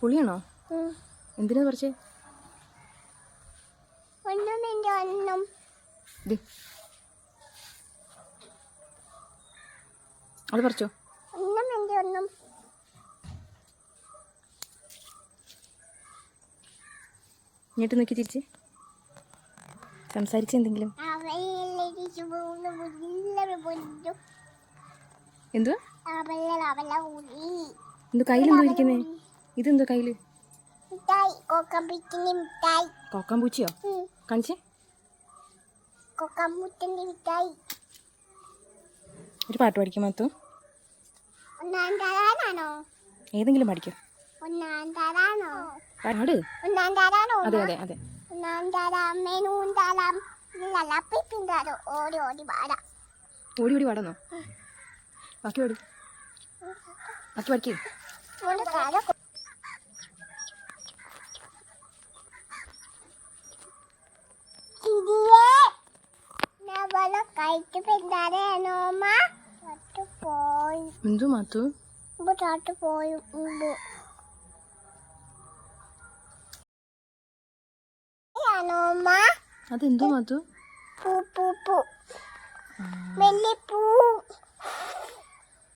പുളിയാണോ? എന്തിനാ പറിച്ചേ? അത് പറിച്ചോ? ഇങ്ങോട്ട് നോക്കി തിരിച്ച് സംസാരിച്ച എന്തെങ്കിലും. എന്തുവാ? എന്തോ കയ്യിലെന്തോ ഇരിക്കുന്നേ? ഇതെന്തോ കയ്യില്? കോക്കാമ്പൂച്ചിയോ? കാണിച്ചേ. ഒരു പാട്ട് പഠിക്കും മത്തു. ഏതെങ്കിലും പഠിക്കും. പാട്. അതെ അതെ അതെ. ഓടി ഓടി പാടുന്നോ? ബാക്കി പാടി. ബാക്കി പഠിക്കേ. എന്തു മാത്തു? അതെന്തോ മാത്തു?